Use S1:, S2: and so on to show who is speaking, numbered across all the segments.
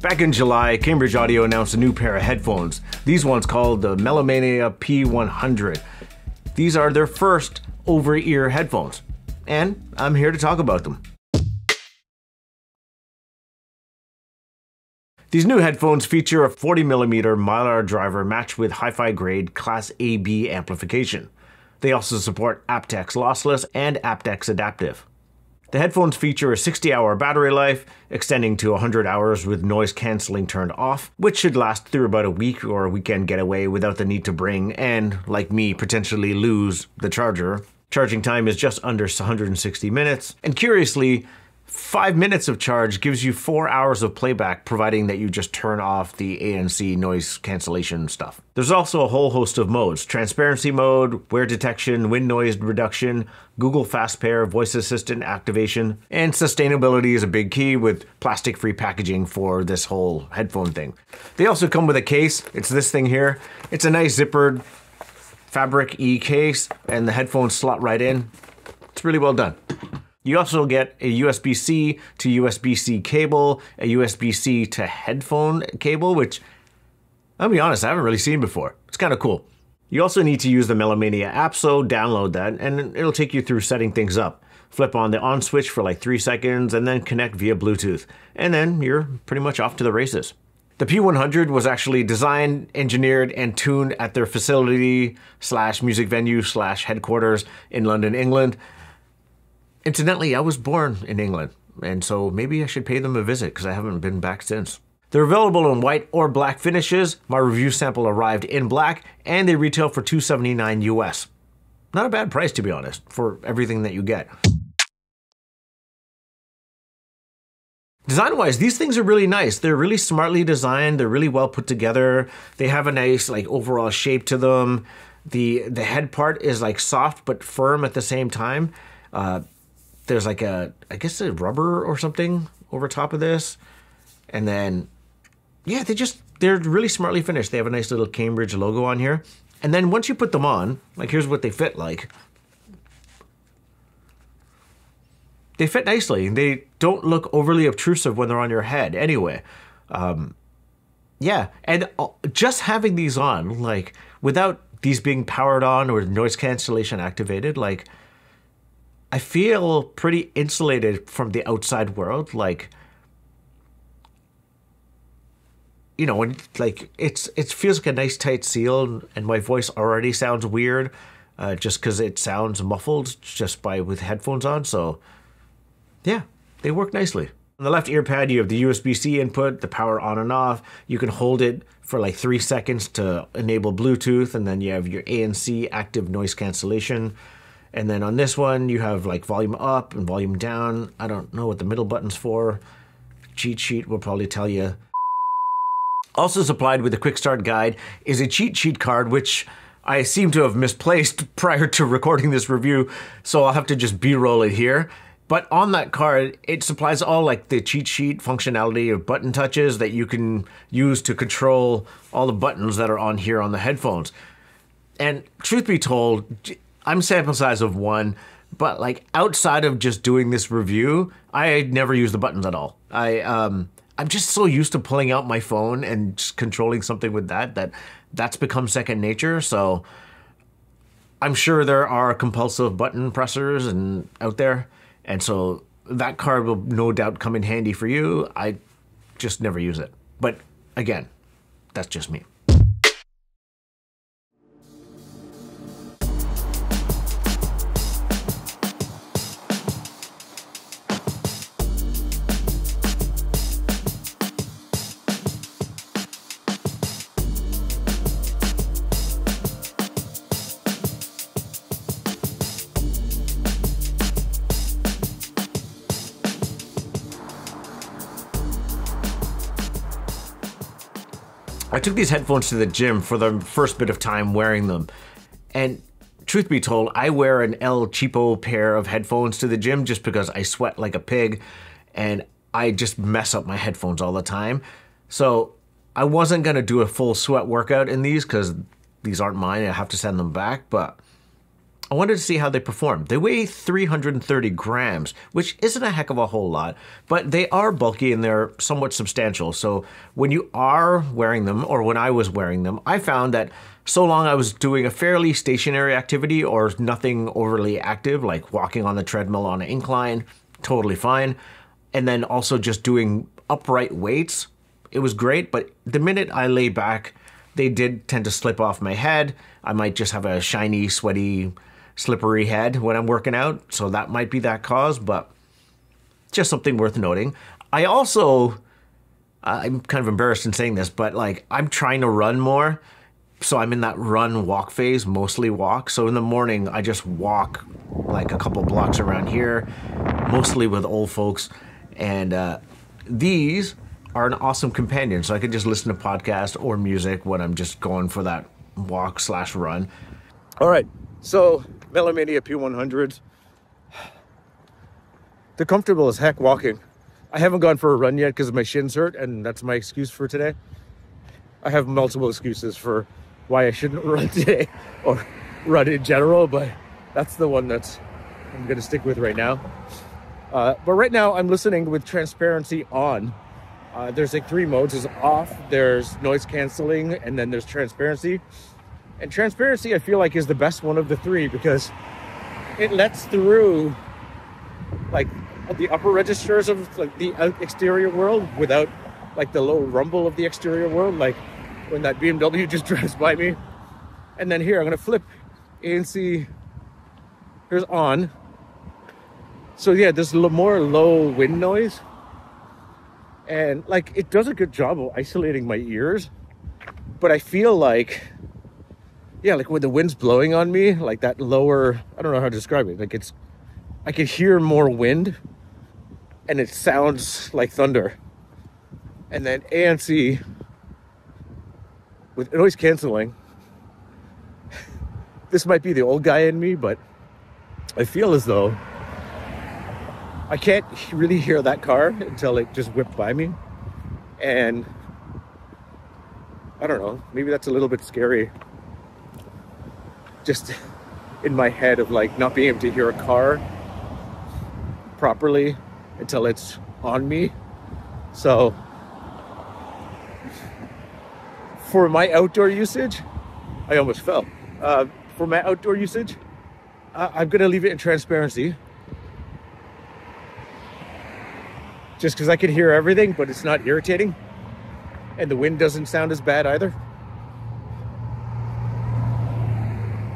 S1: Back in July, Cambridge Audio announced a new pair of headphones. These ones called the Melomania P100. These are their first over-ear headphones, and I'm here to talk about them. These new headphones feature a 40mm Mylar driver matched with hi-fi grade Class AB amplification. They also support aptX Lossless and aptX Adaptive. The headphones feature a 60-hour battery life, extending to 100 hours with noise cancelling turned off, which should last through about a week or a weekend getaway without the need to bring and, like me, potentially lose the charger. Charging time is just under 160 minutes, and curiously, 5 minutes of charge gives you 4 hours of playback, providing that you just turn off the ANC noise cancellation stuff. There's also a whole host of modes: transparency mode, wear detection, wind noise reduction, Google Fast Pair, voice assistant activation, and sustainability is a big key with plastic-free packaging for this whole headphone thing. They also come with a case. It's this thing here. It's a nice zippered fabric-y case, and the headphones slot right in. It's really well done. You also get a USB-C to USB-C cable, a USB-C to headphone cable, which, I'll be honest, I haven't really seen before. It's kind of cool. You also need to use the Melomania app, so download that, and it'll take you through setting things up. Flip on the on switch for like 3 seconds, and then connect via Bluetooth. And then you're pretty much off to the races. The P100 was actually designed, engineered, and tuned at their facility / music venue / headquarters in London, England. Incidentally, I was born in England, and so maybe I should pay them a visit because I haven't been back since. They're available in white or black finishes. My review sample arrived in black, and they retail for $279 US. Not a bad price, to be honest, for everything that you get. Design-wise, these things are really nice. They're really smartly designed. They're really well put together. They have a nice overall shape to them. The head part is soft but firm at the same time. There's I guess a rubber or something over top of this. And then, yeah, they're really smartly finished. They have a nice little Cambridge logo on here. And then once you put them on, here's what they fit like. They fit nicely. They don't look overly obtrusive when they're on your head anyway. Yeah, and just having these on, without these being powered on or noise cancellation activated, I feel pretty insulated from the outside world. You know, when it feels like a nice tight seal, and my voice already sounds weird, just because it sounds muffled just with headphones on. So, yeah, they work nicely. On the left ear pad, you have the USB-C input, the power on and off. You can hold it for 3 seconds to enable Bluetooth, and then you have your ANC active noise cancellation. And then on this one, you have volume up and volume down. I don't know what the middle button's for. Cheat sheet will probably tell you. Also supplied with a quick start guide is a cheat sheet card, which I seem to have misplaced prior to recording this review, so I'll have to just B-roll it here. But on that card, it supplies all the cheat sheet functionality of button touches that you can use to control all the buttons that are on here on the headphones. And truth be told, I'm sample size of 1, but outside of just doing this review, I never use the buttons at all. I'm just so used to pulling out my phone and just controlling something with that's become second nature. So I'm sure there are compulsive button pressers out there. And so that card will no doubt come in handy for you. I just never use it. But again, that's just me. I took these headphones to the gym for the first bit of time wearing them, and truth be told, I wear an El Cheapo pair of headphones to the gym just because I sweat like a pig and I just mess up my headphones all the time. So I wasn't going to do a full sweat workout in these because these aren't mine. I have to send them back, but I wanted to see how they perform. They weigh 330 grams, which isn't a heck of a whole lot, but they are bulky and they're somewhat substantial. So when you are wearing them, or when I was wearing them, I found that so long I was doing a fairly stationary activity or nothing overly active, like walking on the treadmill on an incline, totally fine. And then also just doing upright weights, it was great. But the minute I lay back, they did tend to slip off my head. I might just have a shiny, sweaty, slippery head when I'm working out. So that might be that cause, but just something worth noting. I also, I'm kind of embarrassed in saying this, but like I'm trying to run more. So I'm in that run walk phase, mostly walk. So in the morning, I just walk like a couple blocks around here, mostly with old folks. And these are an awesome companion. So I can just listen to podcasts or music when I'm just going for that walk / run. All right. So Melomania P100. They're comfortable as heck walking. I haven't gone for a run yet because my shins hurt, and that's my excuse for today. I have multiple excuses for why I shouldn't run today or run in general, but that's the one that's I'm going to stick with right now. But right now I'm listening with transparency on. There's like 3 modes. There's off, there's noise canceling, and then there's transparency. And transparency, I feel like, is the best one of the 3 because it lets through like the upper registers of like the exterior world without like the low rumble of the exterior world, like when that BMW just drives by me. And then here, I'm gonna flip ANC. Here's on. So yeah, there's more low wind noise. And like, it does a good job of isolating my ears. But I feel like, yeah, like when the wind's blowing on me, like that lower, I don't know how to describe it. Like I can hear more wind and it sounds like thunder. And then ANC with noise canceling. This might be the old guy in me, but I feel as though I can't really hear that car until it just whipped by me. And I don't know, maybe that's a little bit scary. Just in my head of like not being able to hear a car properly until it's on me. So for my outdoor usage, I almost fell. For my outdoor usage, I'm gonna leave it in transparency. Just because I can hear everything, but it's not irritating. And the wind doesn't sound as bad either.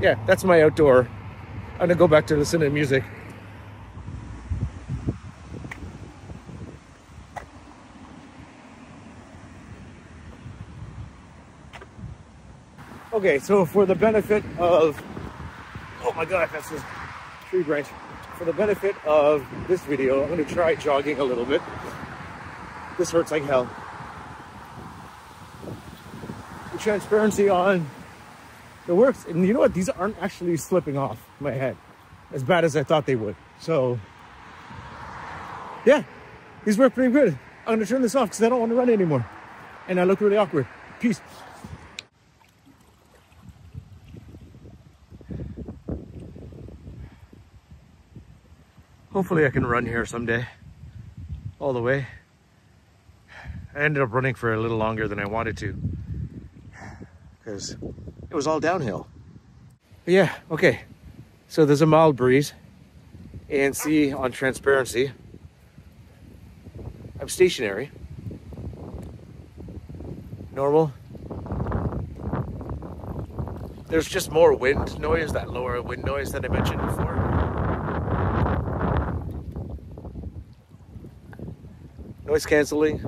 S1: Yeah, that's my outdoor. I'm gonna go back to listen to music. Okay, so for the benefit of, oh my God, that's this tree branch. For the benefit of this video, I'm gonna try jogging a little bit. This hurts like hell. The transparency on, it works. And you know what? These aren't actually slipping off my head as bad as I thought they would. So yeah, these work pretty good. I'm gonna turn this off because I don't want to run anymore. And I look really awkward. Peace. Hopefully I can run here someday, all the way. I ended up running for a little longer than I wanted to because it was all downhill. But yeah, okay. So there's a mild breeze, ANC on transparency. I'm stationary. Normal. There's just more wind noise, that lower wind noise that I mentioned before. Noise canceling.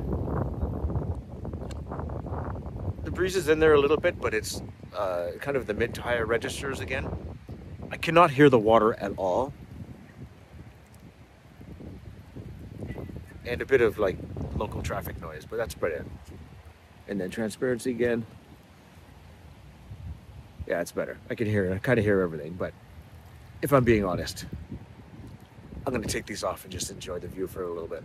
S1: The breeze is in there a little bit, but it's kind of the mid to higher registers again. I cannot hear the water at all. And a bit of like local traffic noise, but that's about it. And then transparency again. Yeah, it's better. I can hear it. I kind of hear everything, but if I'm being honest, I'm going to take these off and just enjoy the view for a little bit.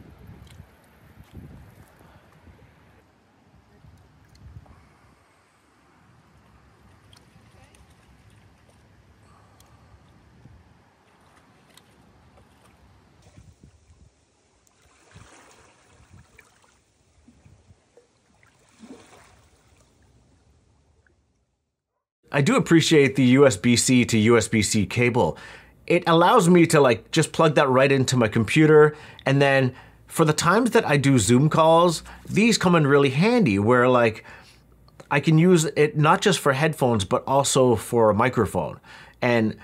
S1: I do appreciate the USB-C to USB-C cable. It allows me to like just plug that right into my computer, and then for the times that I do Zoom calls, these come in really handy where like I can use it not just for headphones but also for a microphone. And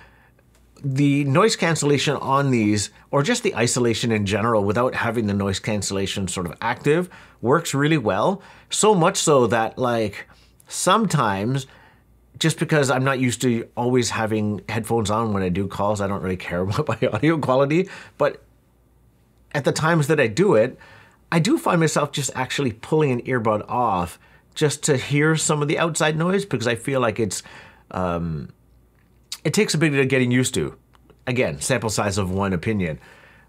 S1: the noise cancellation on these, or just the isolation in general without having the noise cancellation sort of active, works really well. So much so that like sometimes, just because I'm not used to always having headphones on when I do calls, I don't really care about my audio quality. But at the times that I do it, I do find myself just actually pulling an earbud off just to hear some of the outside noise, because I feel like it takes a bit of getting used to. Again, sample size of one opinion.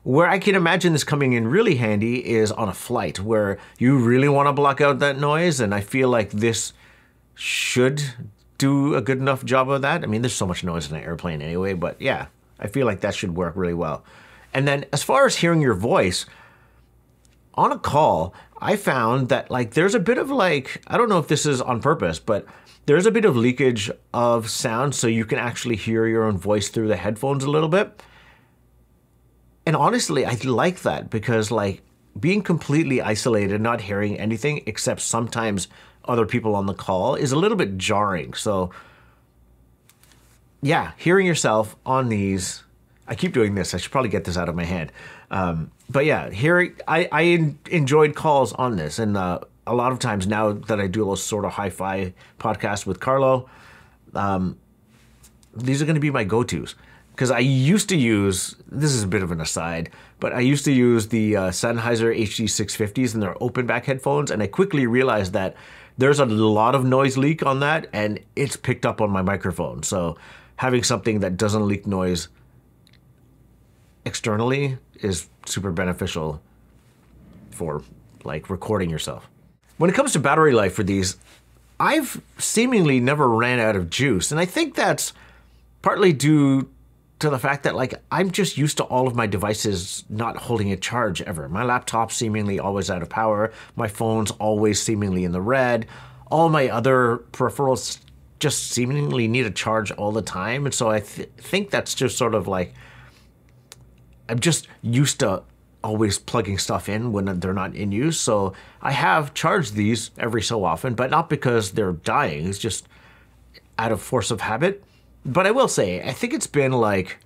S1: Where I can imagine this coming in really handy is on a flight where you really want to block out that noise, and I feel like this should do a good enough job of that. I mean, there's so much noise in an airplane anyway, but yeah, I feel like that should work really well. And then as far as hearing your voice, on a call, I found that like there's a bit of like, I don't know if this is on purpose, but there's a bit of leakage of sound so you can actually hear your own voice through the headphones a little bit. And honestly, I like that because like being completely isolated, not hearing anything except sometimes other people on the call is a little bit jarring. So yeah, hearing yourself on these, I keep doing this, I should probably get this out of my head. But yeah, I enjoyed calls on this, and a lot of times now that I do those sort of hi-fi podcasts with Carlo, these are going to be my go-tos. Because I used to use, this is a bit of an aside, but I used to use the Sennheiser HD650s and their open back headphones, and I quickly realized that there's a lot of noise leak on that, and it's picked up on my microphone. So having something that doesn't leak noise externally is super beneficial for like recording yourself. When it comes to battery life for these, I've seemingly never ran out of juice, and I think that's partly due to the fact that like I'm just used to all of my devices not holding a charge ever. My laptop's seemingly always out of power. My phone's always seemingly in the red. All my other peripherals just seemingly need a charge all the time. And so I think that's just sort of like, I'm just used to always plugging stuff in when they're not in use. So I have charged these every so often, but not because they're dying. It's just out of force of habit. But I will say, I think it's been like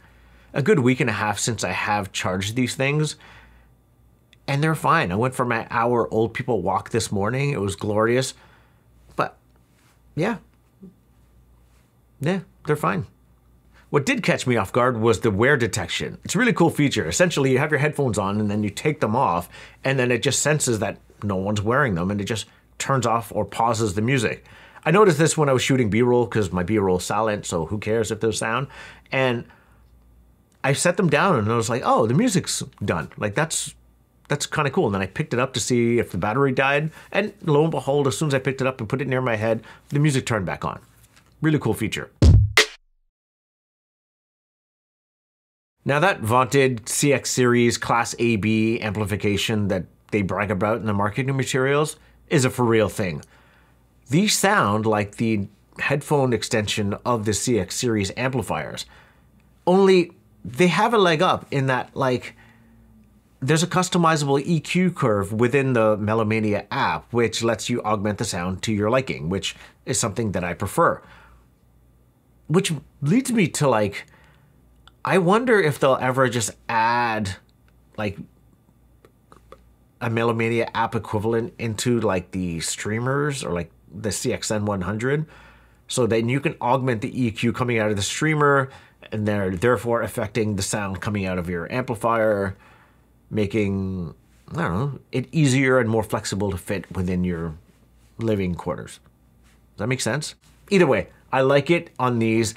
S1: a good week and a half since I have charged these things, and they're fine. I went for my hour old people walk this morning. It was glorious. But yeah, they're fine. What did catch me off guard was the wear detection. It's a really cool feature. Essentially, you have your headphones on and then you take them off, and then it just senses that no one's wearing them, and it just turns off or pauses the music. I noticed this when I was shooting B-roll because my B-roll is silent, so who cares if there's sound? And I set them down and I was like, oh, the music's done. Like that's kind of cool. And then I picked it up to see if the battery died, and lo and behold, as soon as I picked it up and put it near my head, the music turned back on. Really cool feature. Now that vaunted CX series Class AB amplification that they brag about in the marketing materials is a for real thing. These sound like the headphone extension of the CX series amplifiers, only they have a leg up in that like there's a customizable EQ curve within the Melomania app, which lets you augment the sound to your liking, which is something that I prefer. Which leads me to like, I wonder if they'll ever just add like a Melomania app equivalent into like the streamers or like the CXN100, so then you can augment the EQ coming out of the streamer, and they're therefore affecting the sound coming out of your amplifier, making, I don't know, it easier and more flexible to fit within your living quarters. Does that make sense? Either way, I like it on these.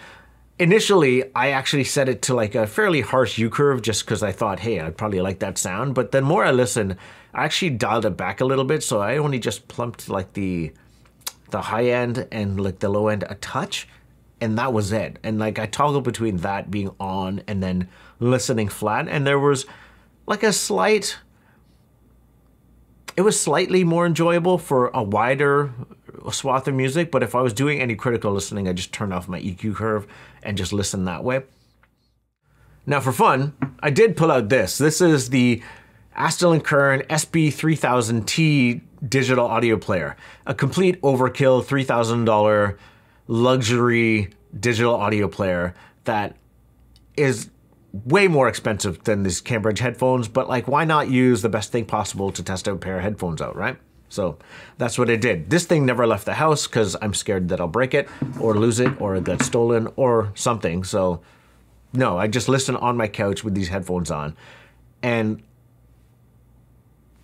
S1: Initially, I actually set it to like a fairly harsh U curve just because I thought, hey, I'd probably like that sound. But the more I listened, I actually dialed it back a little bit. So I only just plumped like the high end and like the low end a touch. And that was it. And like I toggled between that being on and then listening flat. And there was like a slight, it was slightly more enjoyable for a wider swath of music. But if I was doing any critical listening, I just turned off my EQ curve and just listen that way. Now for fun, I did pull out this. This is the Astle & Kern SB3000T digital audio player. A complete overkill $3,000 luxury digital audio player that is way more expensive than these Cambridge headphones, but like why not use the best thing possible to test out a pair of headphones out, right? So that's what I did. This thing never left the house because I'm scared that I'll break it or lose it or it got stolen or something. So no, I just listen on my couch with these headphones on and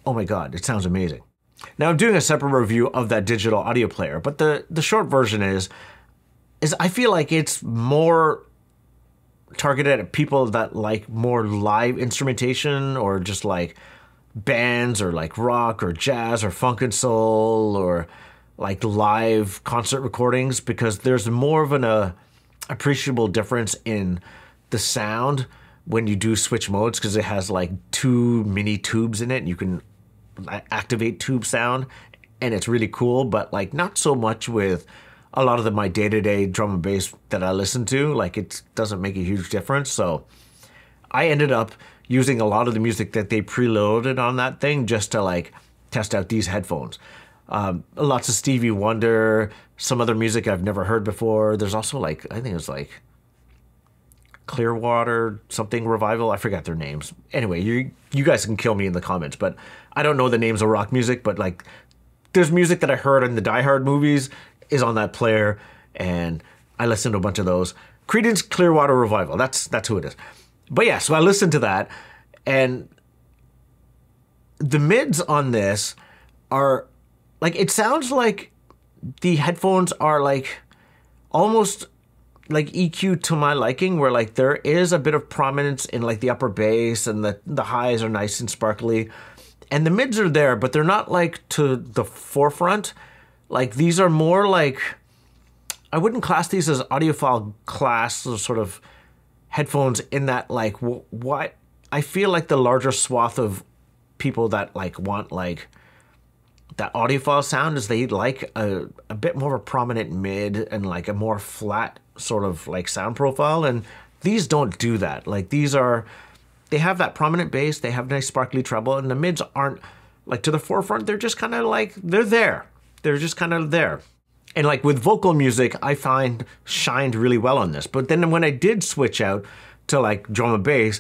S1: oh my God, it sounds amazing. Now I'm doing a separate review of that digital audio player, but the short version is I feel like it's more targeted at people that like more live instrumentation or just like bands or like rock or jazz or funk and soul or like live concert recordings, because there's more of an appreciable difference in the sound when you do switch modes, because it has like 2 mini tubes in it and you can activate tube sound and it's really cool, but like not so much with a lot of my day-to-day drum and bass that I listen to. Like it doesn't make a huge difference. So I ended up using a lot of the music that they preloaded on that thing just to like test out these headphones. Lots of Stevie Wonder, some other music I've never heard before. There's also like, I think it was like Clearwater something revival. I forgot their names. Anyway, you guys can kill me in the comments, but I don't know the names of rock music, but like there's music that I heard in the Die Hard movies is on that player, and I listened to a bunch of those. Creedence Clearwater Revival, that's who it is. But yeah, so I listened to that, and the mids on this are like, it sounds like the headphones are like almost like EQ to my liking, where like there is a bit of prominence in like the upper bass and the highs are nice and sparkly, and the mids are there, but they're not like to the forefront. Like these are more like, I wouldn't class these as audiophile class sort of headphones in that like what I feel like the larger swath of people that like want like that audiophile sound is they like a bit more of a prominent mid and like a more flat sort of like sound profile, and these don't do that. Like these are, they have that prominent bass, they have nice sparkly treble, and the mids aren't like to the forefront. They're just kind of like, they're there. They're just kind of there. And like with vocal music, I find shined really well on this. But then when I did switch out to like drum and bass,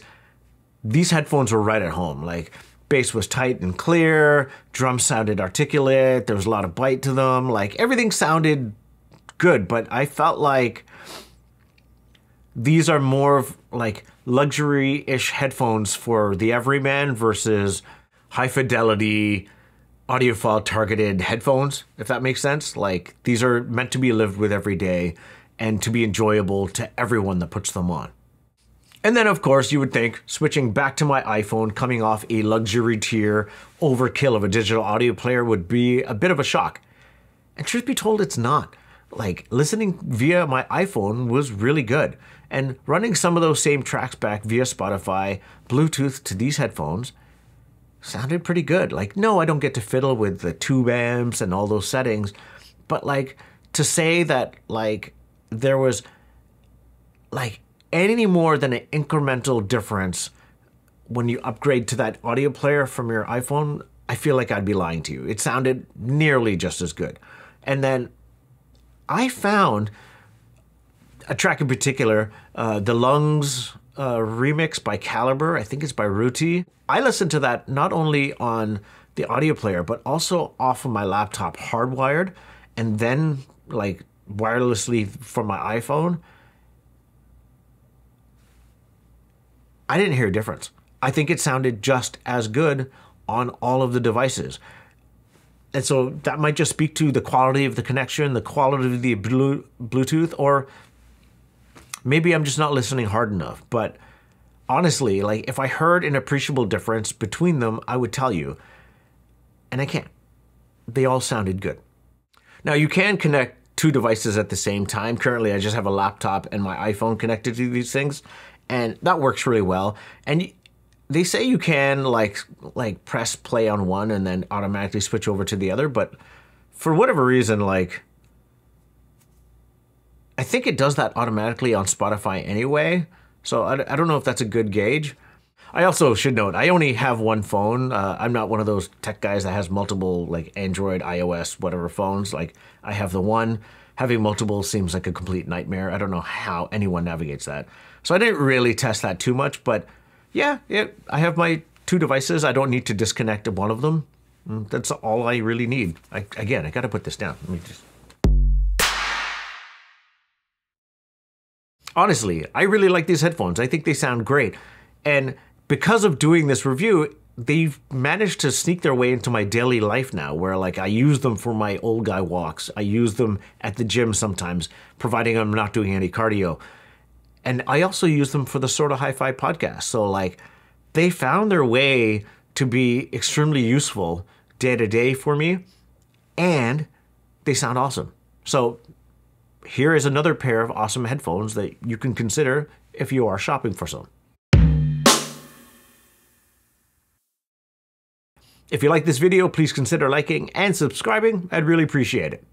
S1: these headphones were right at home. Like bass was tight and clear, drums sounded articulate, there was a lot of bite to them. Like everything sounded good, but I felt like these are more of like luxury-ish headphones for the everyman versus high fidelity, audiophile targeted headphones, if that makes sense. Like these are meant to be lived with every day and to be enjoyable to everyone that puts them on. And then of course you would think switching back to my iPhone coming off a luxury tier overkill of a digital audio player would be a bit of a shock. And truth be told, it's not. Like listening via my iPhone was really good, and running some of those same tracks back via Spotify, Bluetooth to these headphones sounded pretty good. Like, no, I don't get to fiddle with the tube amps and all those settings, but like to say that like there was like any more than an incremental difference when you upgrade to that audio player from your iPhone, I feel like I'd be lying to you. It sounded nearly just as good. And then I found a track in particular, the Lungs remix by Caliber, I think it's by Ruti. I listened to that not only on the audio player, but also off of my laptop hardwired, and then like wirelessly from my iPhone. I didn't hear a difference. I think it sounded just as good on all of the devices. And so that might just speak to the quality of the connection, the quality of the Bluetooth, or maybe I'm just not listening hard enough. But honestly, like if I heard an appreciable difference between them, I would tell you. And I can't. They all sounded good. Now you can connect two devices at the same time. Currently, I just have a laptop and my iPhone connected to these things, and that works really well. And they say you can like press play on one and then automatically switch over to the other, but for whatever reason, like I think it does that automatically on Spotify anyway. So I don't know if that's a good gauge. I also should note, I only have one phone. I'm not one of those tech guys that has multiple like Android, iOS, whatever phones. Like I have the one. Having multiple seems like a complete nightmare. I don't know how anyone navigates that. So I didn't really test that too much, but yeah, I have my two devices. I don't need to disconnect one of them. That's all I really need. Again, I got to put this down. Let me just... Honestly, I really like these headphones. I think they sound great. And because of doing this review, they've managed to sneak their way into my daily life now, where like I use them for my old guy walks. I use them at the gym sometimes, providing I'm not doing any cardio. And I also use them for the Sort of Hi-Fi podcast. So like they found their way to be extremely useful day to day for me, and they sound awesome. So here is another pair of awesome headphones that you can consider if you are shopping for some. If you like this video, please consider liking and subscribing. I'd really appreciate it.